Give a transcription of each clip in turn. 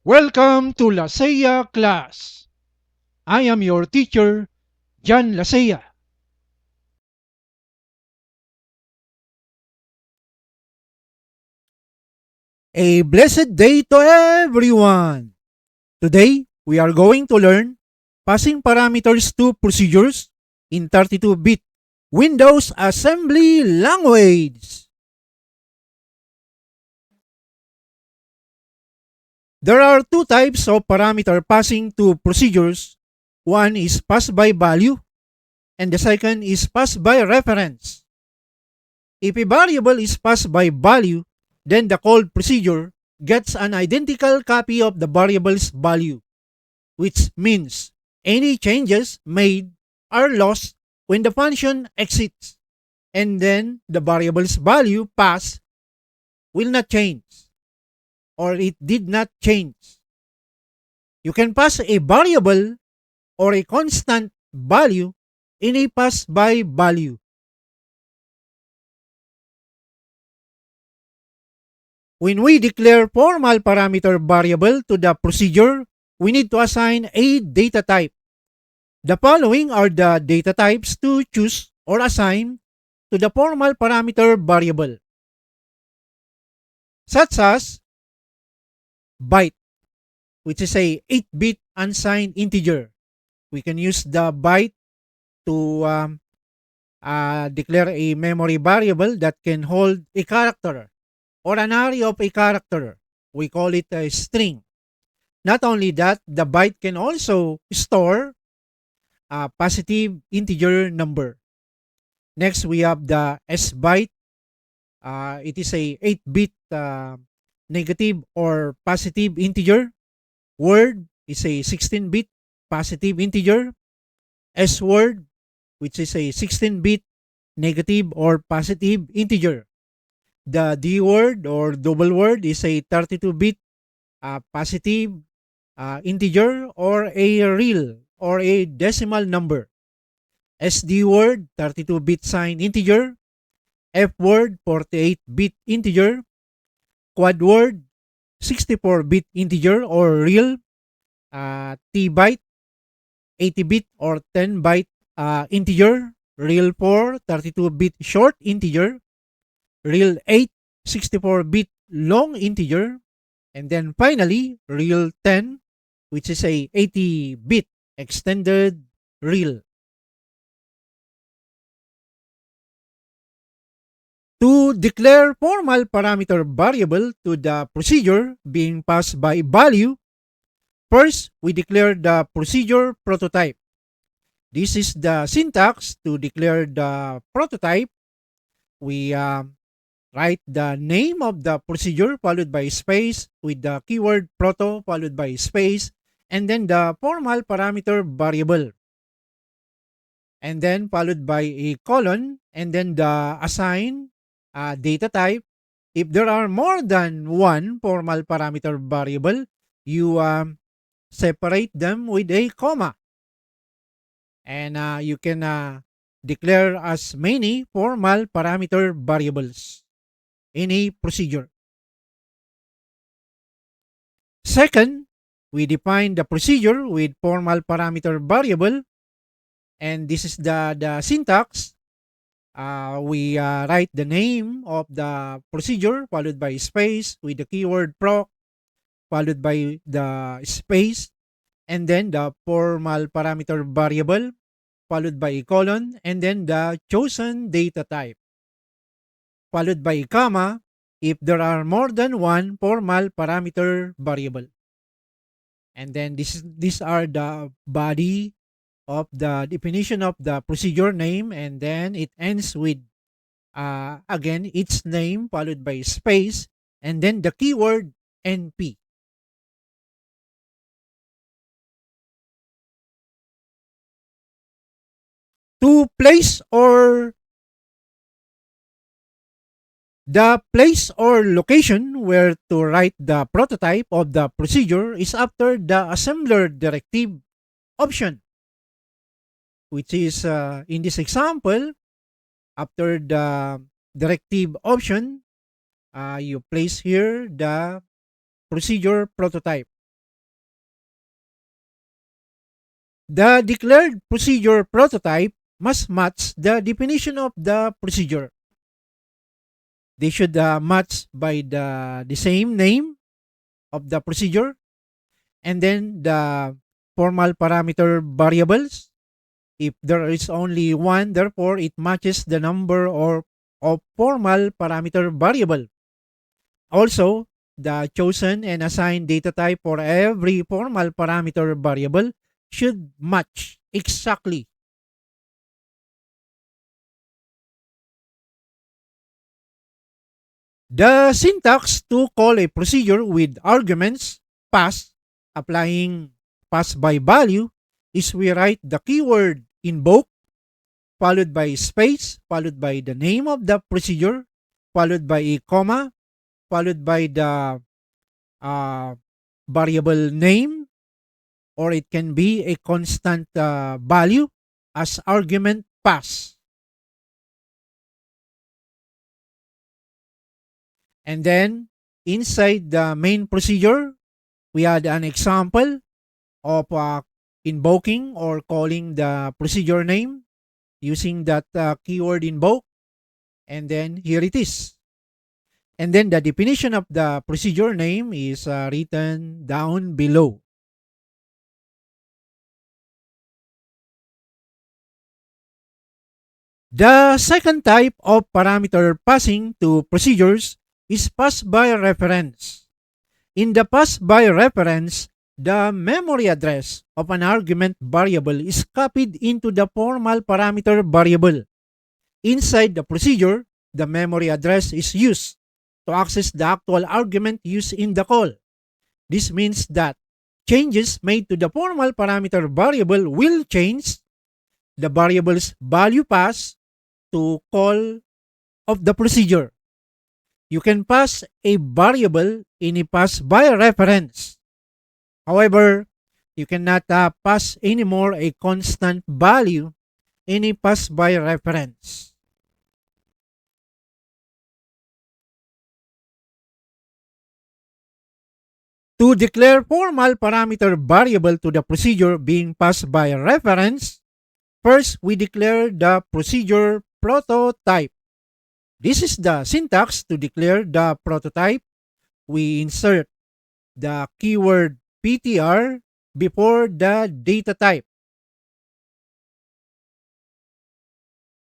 Welcome to Lasea class. I am your teacher, Jan Lasea. A blessed day to everyone. Today, we are going to learn passing parameters to procedures in 32-bit Windows Assembly Language. There are two types of parameter passing to procedures. One is pass by value, and the second is pass by reference. If a variable is passed by value, then the called procedure gets an identical copy of the variable's value, which means any changes made are lost when the function exits, and then the variable's value passed will not change, or it did not change. You can pass a variable or a constant value in a pass by value. When we declare formal parameter variable to the procedure, we need to assign a data type. The following are the data types to choose or assign to the formal parameter variable, such as byte, which is a 8-bit unsigned integer. We can use the byte to declare a memory variable that can hold a character or an array of a character. We call it a string. Not only that, the byte can also store a positive integer number. Next, we have the S byte. It is a 8-bit negative or positive integer. Word is a 16-bit positive integer. S word, which is a 16-bit negative or positive integer. The D word or double word is a 32-bit positive integer or a real or a decimal number. SD word, 32-bit signed integer. F word, 48-bit integer. Quad word, 64-bit integer or real. T byte, 80-bit or 10-byte integer. Real 4, 32-bit short integer. Real 8, 64-bit long integer. And then finally, real 10, which is a 80-bit extended real. To declare formal parameter variable to the procedure being passed by value, first, we declare the procedure prototype. This is the syntax to declare the prototype. We write the name of the procedure followed by space with the keyword proto followed by space, and then the formal parameter variable, and then followed by a colon, and then the assign data type. If there are more than one formal parameter variable, you separate them with a comma, and you can declare as many formal parameter variables in a procedure. Second, we define the procedure with formal parameter variable, and this is the syntax. We write the name of the procedure followed by space with the keyword proc followed by the space, and then the formal parameter variable followed by a colon, and then the chosen data type followed by a comma if there are more than one formal parameter variable. And then these are the body of the definition of the procedure name, and then it ends with again its name followed by space and then the keyword np. To place or the place or location where to write the prototype of the procedure is after the assembler directive option, which is in this example, after the directive option, you place here the procedure prototype. The declared procedure prototype must match the definition of the procedure. They should match by the same name of the procedure, and then the formal parameter variables. If there is only one, therefore it matches the number of formal parameter variable. Also, the chosen and assigned data type for every formal parameter variable should match exactly. The syntax to call a procedure with arguments pass, applying pass by value, is we write the keyword invoke followed by space, followed by the name of the procedure, followed by a comma, followed by the uh, variable name, or it can be a constant value as argument pass. And then inside the main procedure, we had an example of invoking or calling the procedure name using that keyword invoke. And then here it is. And then the definition of the procedure name is written down below. The second type of parameter passing to procedures is pass by reference. In the pass by reference, the memory address of an argument variable is copied into the formal parameter variable. Inside the procedure, the memory address is used to access the actual argument used in the call. This means that changes made to the formal parameter variable will change the variable's value pass to call of the procedure. You can pass a variable in a pass by reference. However, you cannot pass anymore a constant value in a pass by reference. To declare formal parameter variable to the procedure being passed by reference, first we declare the procedure prototype. This is the syntax to declare the prototype. We insert the keyword PTR before the data type.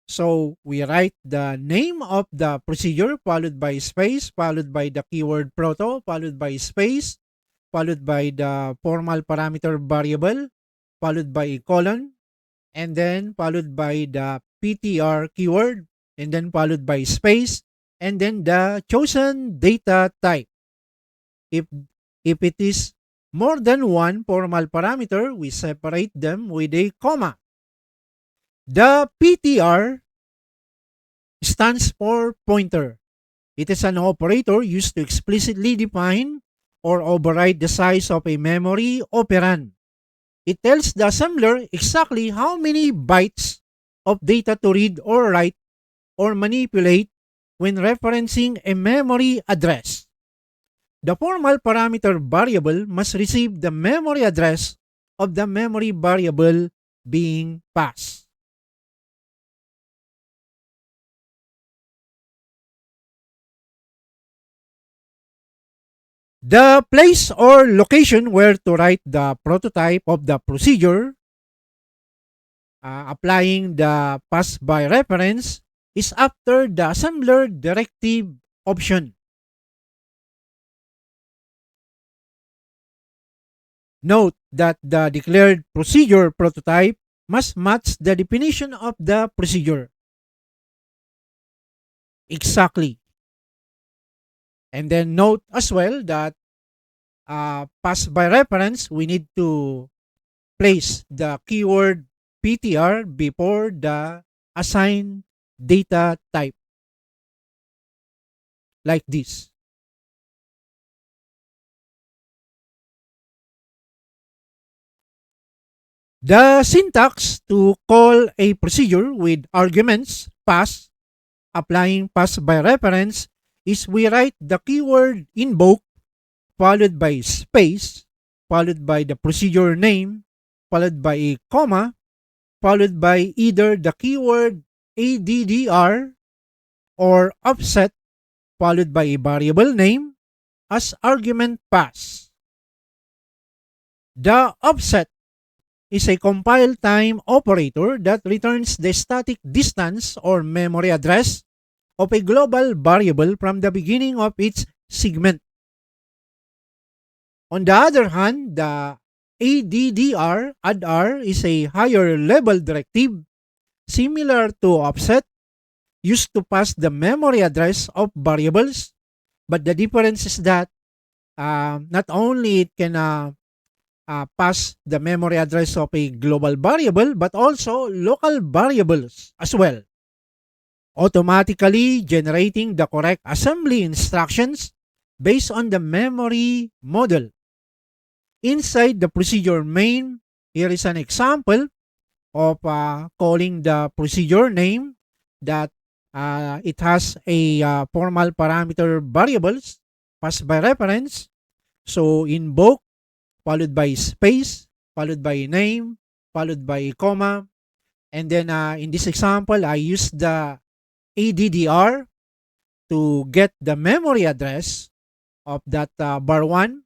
So we write the name of the procedure followed by space, followed by the keyword proto, followed by space, followed by the formal parameter variable, followed by a colon, and then followed by the PTR keyword, and then followed by space, and then the chosen data type. If it is more than one formal parameter, we separate them with a comma. The PTR stands for pointer. It is an operator used to explicitly define or override the size of a memory operand. It tells the assembler exactly how many bytes of data to read or write or manipulate when referencing a memory address. The formal parameter variable must receive the memory address of the memory variable being passed. The place or location where to write the prototype of the procedure applying the pass by reference is after the assembler directive option. Note that the declared procedure prototype must match the definition of the procedure. Exactly. And then note as well that pass by reference, we need to place the keyword PTR before the assigned data type. Like this. The syntax to call a procedure with arguments pass, applying pass by reference, is we write the keyword invoke followed by space, followed by the procedure name, followed by a comma, followed by either the keyword ADDR or offset, followed by a variable name as argument pass. The offset is a compile time operator that returns the static distance or memory address of a global variable from the beginning of its segment. On the other hand, the addr is a higher level directive similar to offset, used to pass the memory address of variables, but the difference is that not only it can pass the memory address of a global variable, but also local variables as well, automatically generating the correct assembly instructions based on the memory model. Inside the procedure main, here is an example of calling the procedure name that it has a formal parameter variables passed by reference. So invoke followed by space, followed by name, followed by a comma. And then in this example, I use the ADDR to get the memory address of that var1.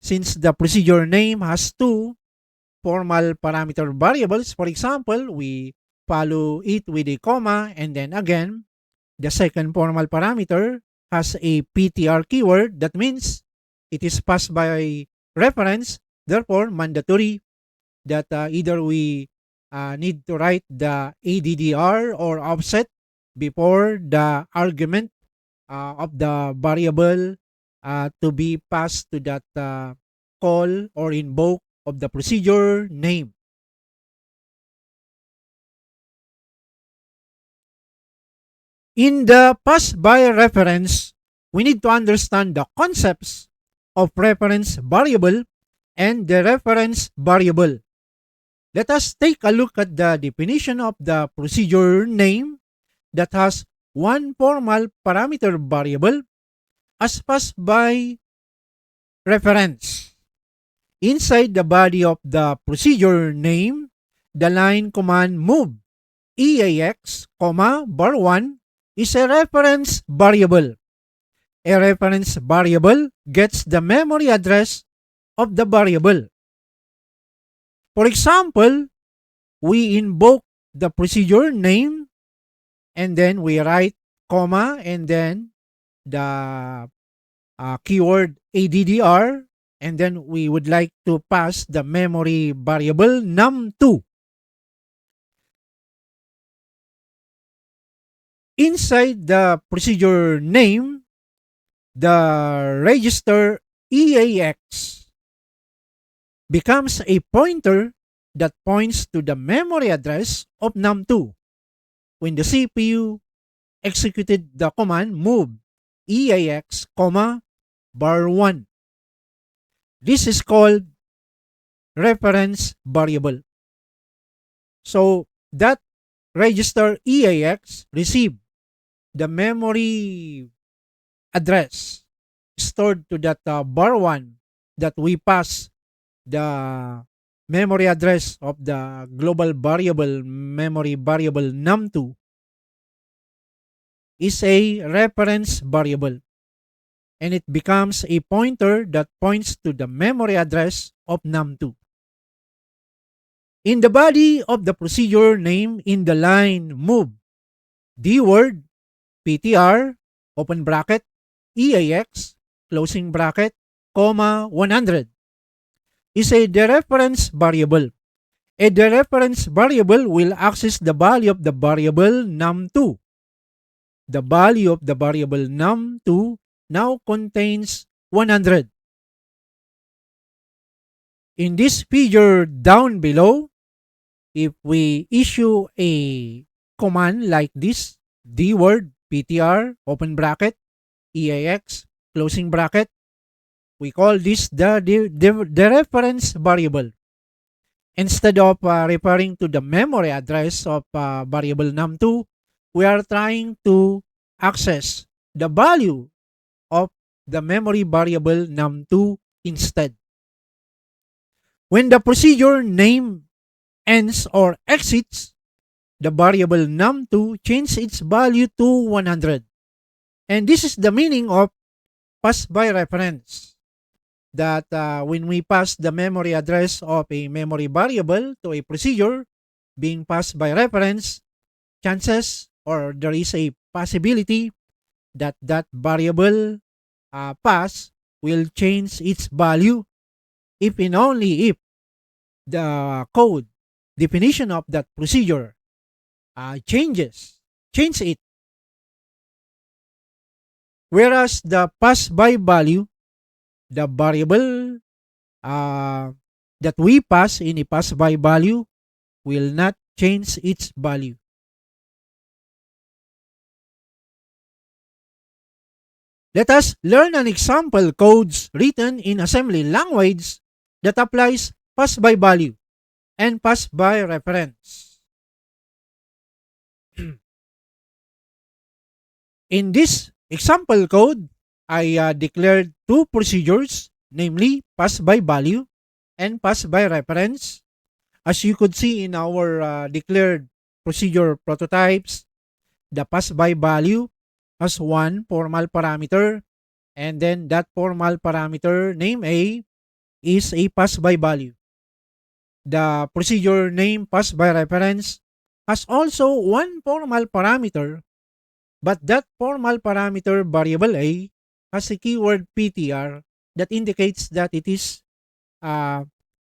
Since the procedure name has two formal parameter variables, for example, we follow it with a comma, and then again, the second formal parameter has a PTR keyword. That means it is passed by reference, therefore mandatory that either we need to write the ADDR or offset before the argument of the variable to be passed to that call or invoke of the procedure name. In the pass by reference, we need to understand the concepts of reference variable and the reference variable. Let us take a look at the definition of the procedure name that has one formal parameter variable as passed by reference. Inside the body of the procedure name, the line command move EAX, var1 is a reference variable. A reference variable gets the memory address of the variable. For example, we invoke the procedure name and then we write comma and then the keyword ADDR, and then we would like to pass the memory variable num2. Inside the procedure name, the register EAX becomes a pointer that points to the memory address of num2 when the CPU executed the command move EAX, var1. This is called reference variable. So that register EAX receive the memory address stored to that var1 that we pass the memory address of the global variable memory variable num2 is a reference variable, and it becomes a pointer that points to the memory address of num2. In the body of the procedure name in the line move dword PTR open bracket EAX closing bracket, 100 is a dereference variable. A dereference variable will access the value of the variable num2. The value of the variable num2 now contains 100. In this figure down below, if we issue a command like this, dword PTR open bracket EAX closing bracket, we call this the reference variable. Instead of referring to the memory address of variable num2, we are trying to access the value of the memory variable num2 instead. When the procedure name ends or exits, the variable num2 changes its value to 100. And this is the meaning of pass by reference. That when we pass the memory address of a memory variable to a procedure being passed by reference, chances or there is a possibility that that variable pass will change its value if and only if the code definition of that procedure change it. Whereas the pass by value, the variable that we pass in a pass by value will not change its value. Let us learn an example codes written in assembly language that applies pass by value and pass by reference. In this example code, I declared two procedures, namely pass by value and pass by reference. As you could see in our declared procedure prototypes, the pass by value has one formal parameter, and then that formal parameter name A is a pass by value. The procedure name pass by reference has also one formal parameter, but that formal parameter variable A has a keyword PTR that indicates that it is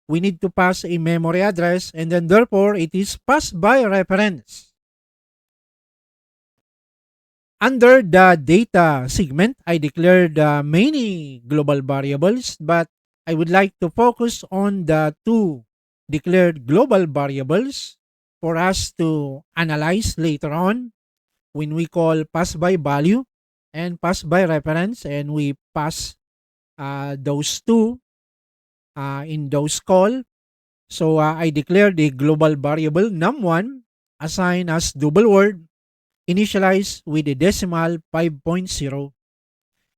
we need to pass a memory address, and then therefore it is passed by reference. Under the data segment, I declared many global variables, but I would like to focus on the two declared global variables for us to analyze later on when we call pass by value and pass by reference, and we pass those two in those call. So I declared a global variable num1 assigned as double word, initialized with a decimal 5.0,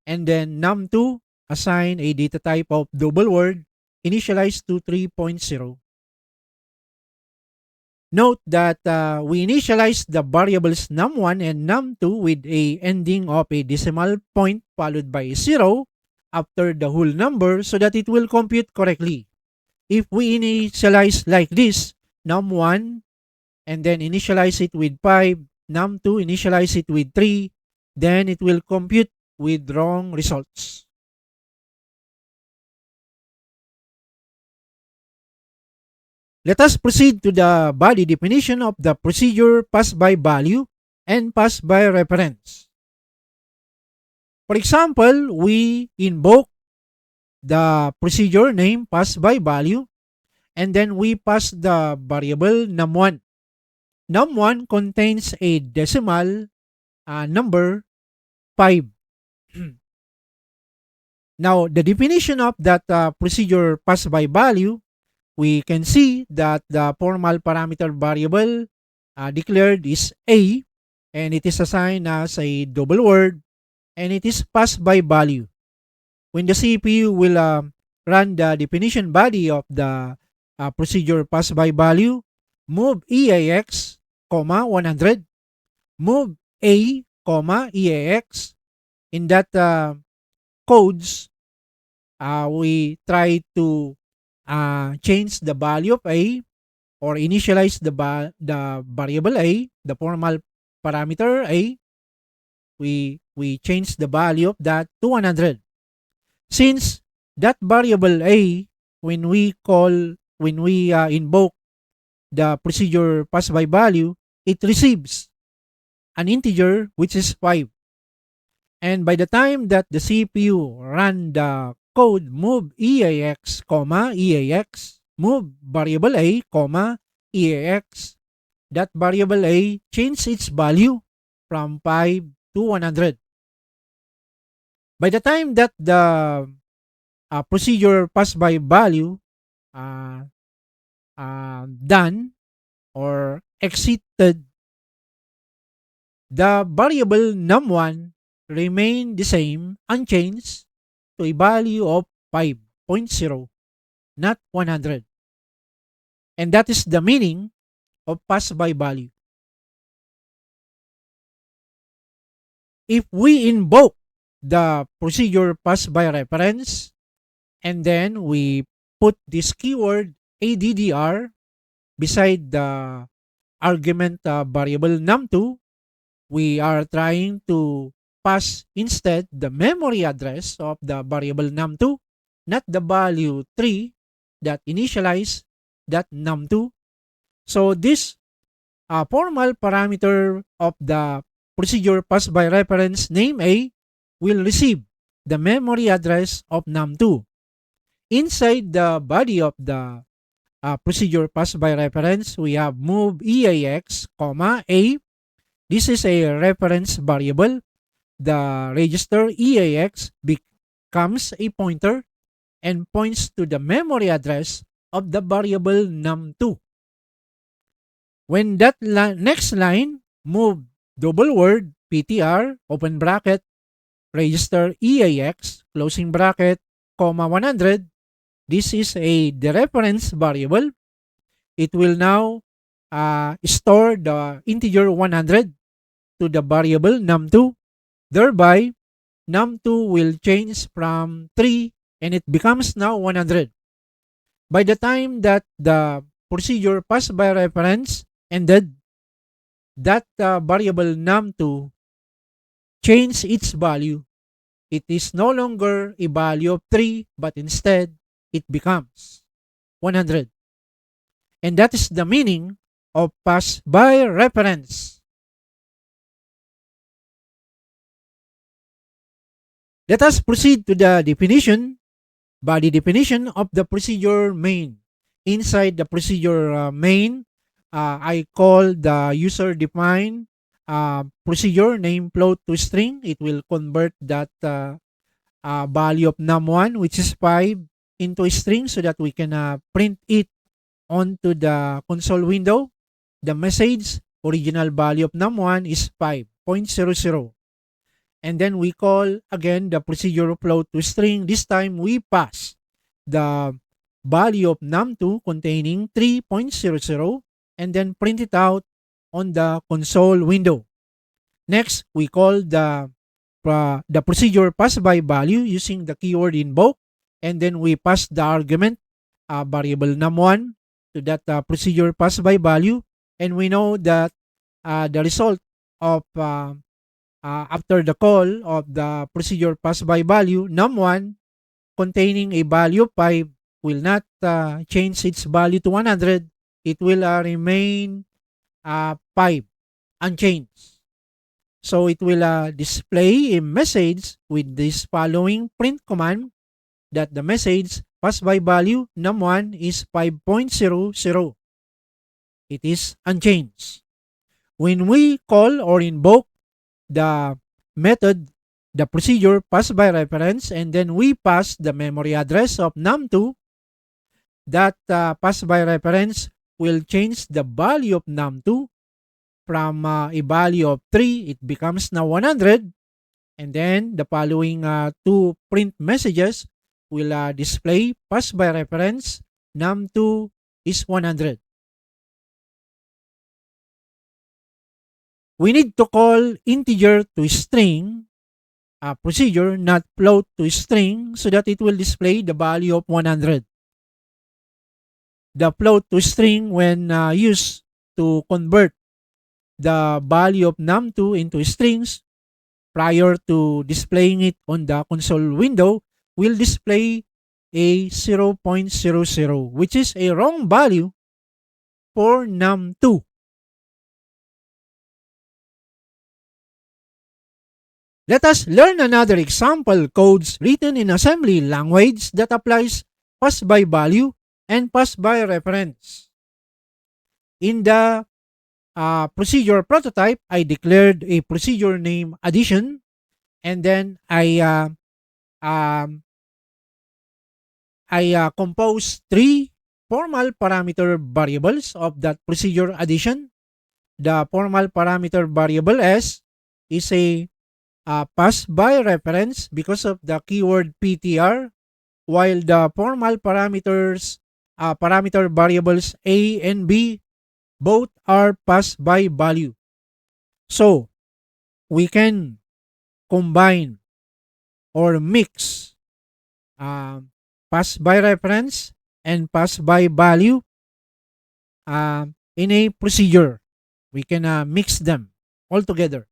and then num2 assigned a data type of double word, initialized to 3.0. Note that we initialized the variables num1 and num2 with a ending of a decimal point followed by a 0 after the whole number so that it will compute correctly. If we initialize like this, num1 and then initialize it with 5, num2 initialize it with 3, then it will compute with wrong results. Let us proceed to the body definition of the procedure pass by value and pass by reference. For example, we invoke the procedure name pass by value, and then we pass the variable num1. Num1 contains a decimal number 5. Now, the definition of that procedure pass by value, we can see that the formal parameter variable declared is A, and it is assigned as a double word, and it is passed by value. When the CPU will run the definition body of the procedure pass by value, move EAX, 100, move A, EAX. In that codes, we try to change the value of A or initialize the variable A, the formal parameter A. We change the value of that to 100. Since that variable A, when we invoke the procedure pass by value, it receives an integer which is 5. And by the time that the CPU run the code move EAX, EAX, move variable A, EAX, that variable A changes its value from 5 to 100. By the time that the procedure pass by value done or exited, the variable num1 remain the same, unchanged, to a value of 5.0, not 100. And that is the meaning of pass by value. If we invoke the procedure pass by reference, and then we put this keyword ADDR beside the argument variable num2, we are trying to pass instead the memory address of the variable num2, not the value 3 that initialize that num2. So this formal parameter of the procedure pass by reference name A will receive the memory address of num2. Inside the body of the procedure pass by reference, we have move EAX, comma, A. This is a reference variable. The register EAX becomes a pointer and points to the memory address of the variable num2. When that next line, move double word PTR, open bracket, register EAX, closing bracket, comma 100, this is the reference variable. It will now store the integer 100 to the variable num2. Thereby, num2 will change from 3 and it becomes now 100. By the time that the procedure pass by reference ended, that variable num2 changed its value. It is no longer a value of 3, but instead, it becomes 100. And that is the meaning of pass by reference. Let us proceed to the definition, body definition of the procedure main. Inside the procedure main, I call the user-defined procedure name float to string. It will convert that value of num1, which is 5, into a string so that we can print it onto the console window. The message original value of num1 is 5.00. And then we call again the procedure float to string. This time we pass the value of num2 containing 3.00 and then print it out on the console window. Next, we call the procedure pass by value using the keyword invoke, and then we pass the argument variable num1 to that procedure pass by value, and we know that the result of after the call of the procedure pass by value num1 containing a value of 5 will not change its value to 100. It will remain 5 unchanged. So it will display a message with this following print command that the message pass by value num1 is 5.00. It is unchanged. When we call or invoke the method, the procedure pass by reference, and then we pass the memory address of num2, that pass by reference will change the value of num2 from a value of 3, it becomes now 100, and then the following two print messages will display pass by reference num2 is 100. We need to call integer to string procedure, not float to string, so that it will display the value of 100. The float to string, when used to convert the value of num2 into strings prior to displaying it on the console window, will display a 0.00, which is a wrong value for num2. Let us learn another example codes written in assembly language that applies pass by value and pass by reference. In the procedure prototype, I declared a procedure name addition, and then I composed 3 formal parameter variables of that procedure addition. The formal parameter variable S is a pass by reference because of the keyword PTR, while the formal parameters parameter variables A and B, both are pass-by value. So, we can combine or mix pass-by reference and pass-by value in a procedure. We can mix them all together.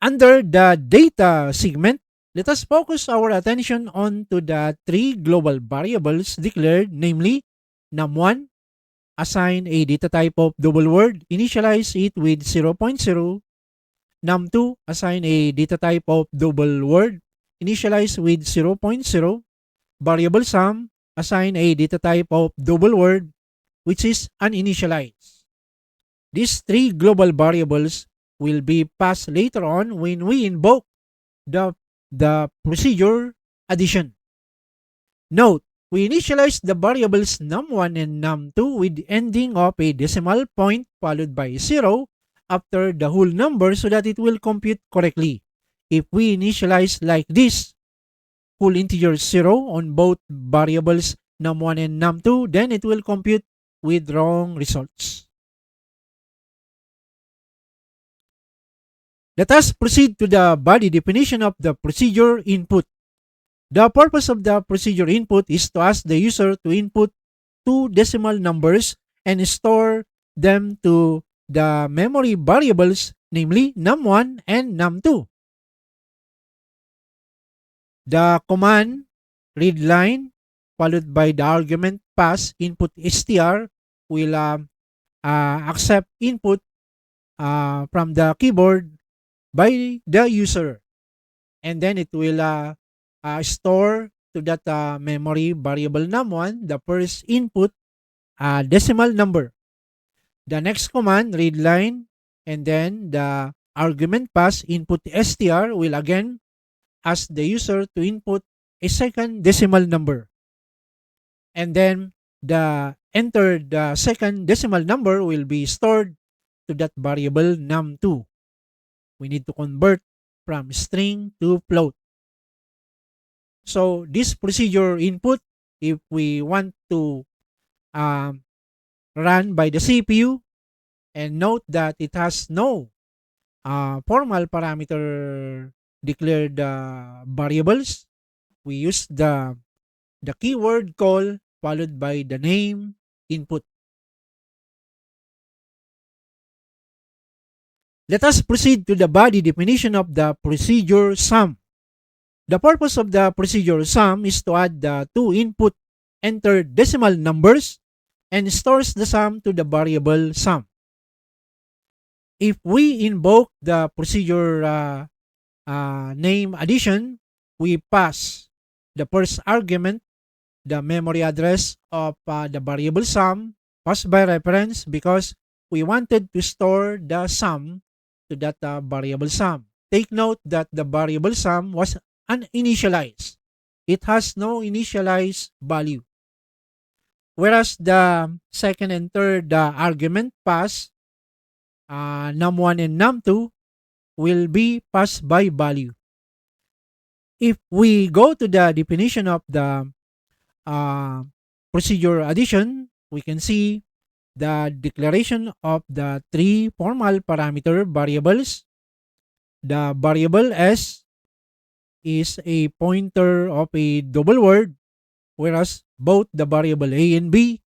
Under the data segment, let us focus our attention on to the three global variables declared, namely num1, assign a data type of double word, initialize it with 0.0. num2, assign a data type of double word, initialize with 0.0. Variable sum, assign a data type of double word, which is uninitialized. These three global variables will be passed later on when we invoke the procedure addition. Note, we initialize the variables num1 and num2 with the ending of a decimal point followed by 0 after the whole number so that it will compute correctly. If we initialize like this, whole integer 0 on both variables num1 and num2, then it will compute with wrong results. Let us proceed to the body definition of the procedure input. The purpose of the procedure input is to ask the user to input two decimal numbers and store them to the memory variables, namely num1 and num2. The command readLine followed by the argument pass input str will accept input from the keyboard by the user, and then it will store to that memory variable num1 the first input decimal number. The next command readLine and then the argument pass input str will again ask the user to input a second decimal number, and then the second decimal number will be stored to that variable num2. We need to convert from string to float. So this procedure input, if we want to run by the CPU, and note that it has no formal parameter declared variables, we use the keyword call followed by the name input. Let us proceed to the body definition of the procedure sum. The purpose of the procedure sum is to add the two input entered decimal numbers and stores the sum to the variable sum. If we invoke the procedure name addition, we pass the first argument, the memory address of the variable sum, passed by reference because we wanted to store the sum to that variable sum. Take note that the variable sum was uninitialized. It has no initialized value. Whereas the second and third argument pass, num1 and num2, will be passed by value. If we go to the definition of the procedure addition, we can see the declaration of the three formal parameter variables. The variable S is a pointer of a double word, whereas both the variable A and B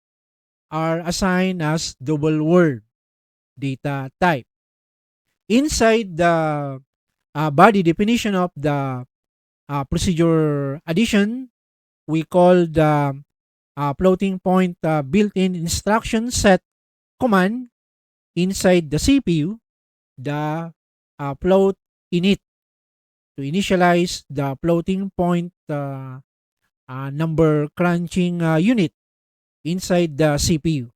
are assigned as double word data type. Inside the body definition of the procedure addition, we call the floating point built-in instruction set command inside the CPU, the float init, to initialize the floating point number crunching unit inside the CPU,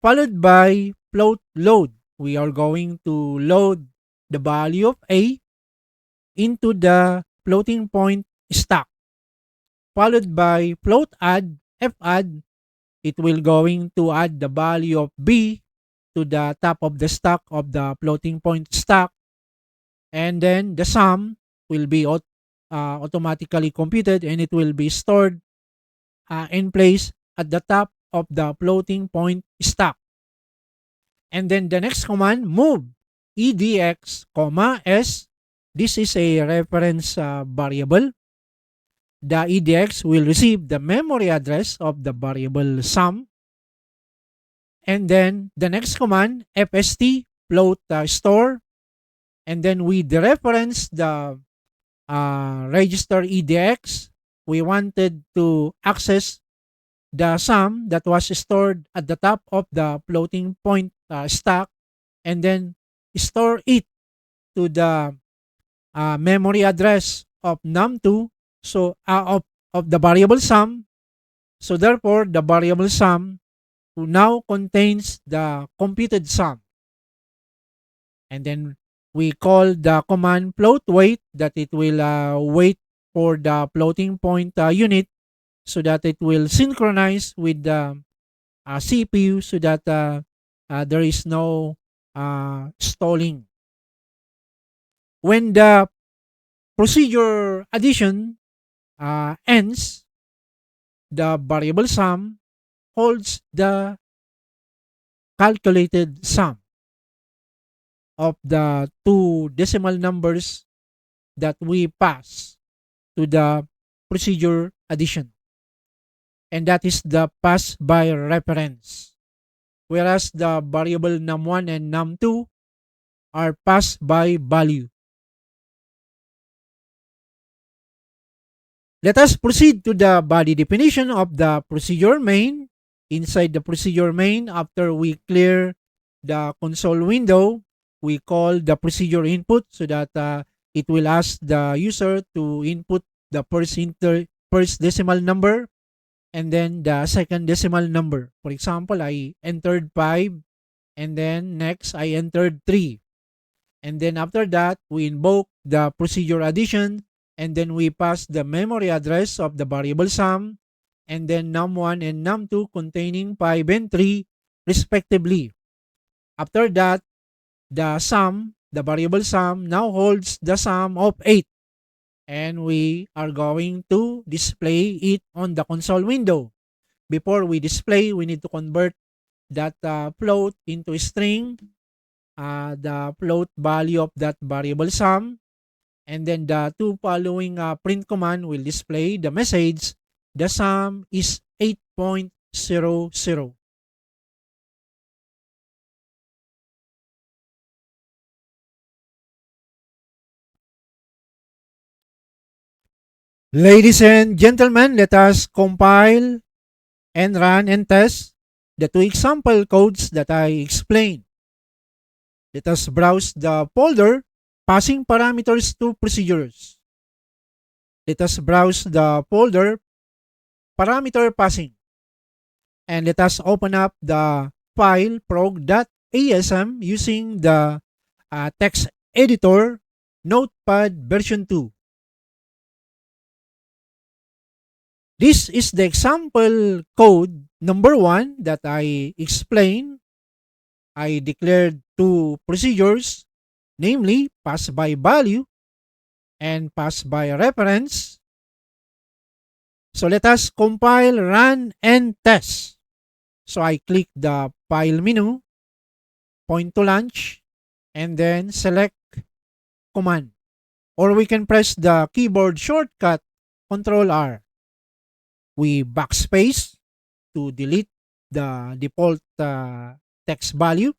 followed by float load. We are going to load the value of A into the floating point stack, followed by float add, fadd. It will going to add the value of B to the top of the stack of the floating point stack, and then the sum will be automatically computed and it will be stored in place at the top of the floating point stack. And then the next command, move edx, s. This is a reference variable. The edx will receive the memory address of the variable sum. And then the next command, fst, float store. And then we dereference the register edx. We wanted to access the sum that was stored at the top of the floating point stack, and then store it to the memory address of num2, so of the variable sum. So therefore, the variable sum now contains the computed sum. And then we call the command float wait, that it will wait for the floating point unit so that it will synchronize with the CPU, so that there is no stalling. When the procedure addition ends, the variable sum holds the calculated sum of the two decimal numbers that we pass to the procedure addition. And that is the pass by reference. Whereas the variable num1 and num2 are passed by value. Let us proceed to the body definition of the procedure main. Inside the procedure main, after we clear the console window, we call the procedure input, so that it will ask the user to input the first decimal number and then the second decimal number. For example, I entered 5, and then next I entered 3. And then after that, we invoke the procedure addition, and then we pass the memory address of the variable sum, and then num1 and num2 containing 5 and 3 respectively. After that, the sum, the variable sum, now holds the sum of 8. And we are going to display it on the console window. Before we display, we need to convert that float into a string, the float value of that variable sum, and then the two following print command will display the message, the sum is 8.00. Ladies and gentlemen, let us compile and run and test the two example codes that I explained. Let us browse the folder passing parameters to procedures. Let us browse the folder parameter passing. And let us open up the file prog.asm using the text editor Notepad version 2. This is the example code number 1 that I explained. I declared two procedures, namely pass by value and pass by reference. So let us compile, run, and test. So I click the file menu, point to launch, and then select command. Or we can press the keyboard shortcut Ctrl R. We backspace to delete the default text value.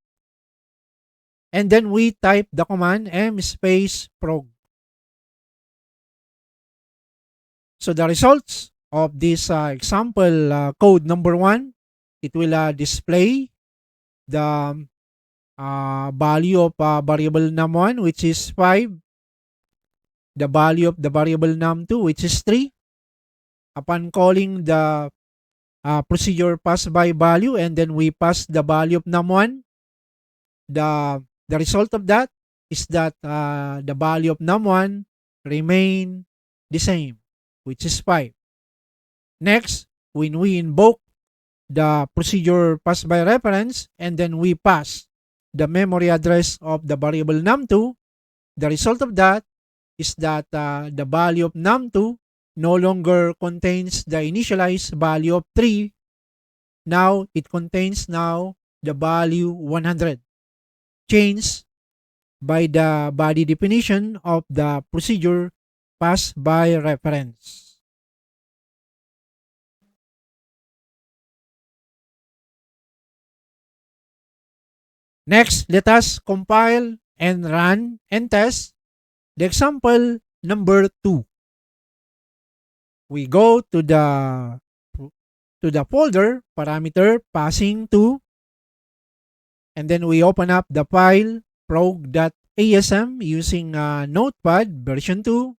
And then we type the command m-prog. So the results of this example code number 1, it will display the value of variable num1, which is 5, the value of the variable num2, which is 3. Upon calling the procedure pass by value, and then we pass the value of num1, the result of that is that the value of num1 remain the same, which is 5. Next, when we invoke the procedure pass by reference, and then we pass the memory address of the variable num2, the result of that is that the value of num2 no longer contains the initialized value of 3, Now it contains now the value 100, changed by the body definition of the procedure passed by reference. Next, let us compile and run and test the example number 2. We go to the folder parameter passing to, and then we open up the file prog.asm using Notepad version 2.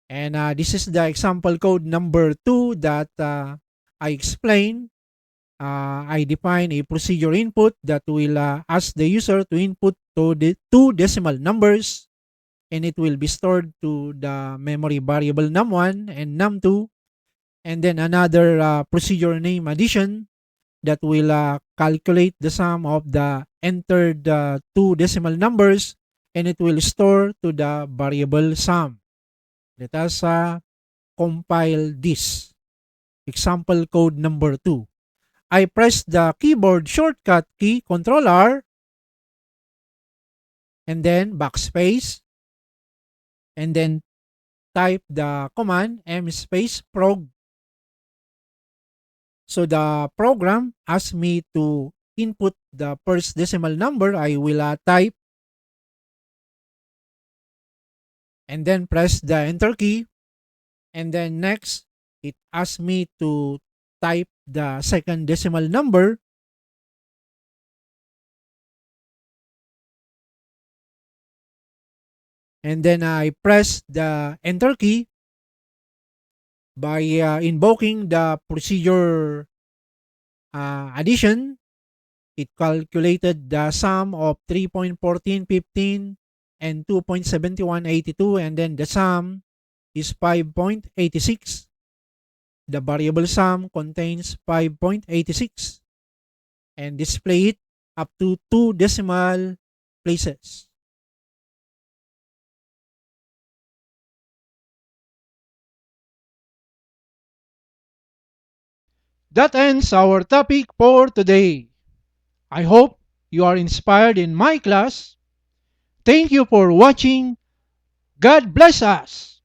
And this is the example code number 2 that I explained. I define a procedure input that will ask the user to input two decimal numbers, and it will be stored to the memory variable num1 and num2, and then another procedure name addition that will calculate the sum of the entered two decimal numbers, and it will store to the variable sum. Let us compile this. Example code number 2. I press the keyboard shortcut key Ctrl R and then backspace, and then type the command mspace-prog. So the program asks me to input the first decimal number. I will type and then press the enter key, and then next it asks me to type the second decimal number, and then I press the enter key. By invoking the procedure addition, it calculated the sum of 3.1415 and 2.7182, and then the sum is 5.86. The variable sum contains 5.86 and display it up to 2 decimal places. That ends our topic for today. I hope you are inspired in my class. Thank you for watching. God bless us.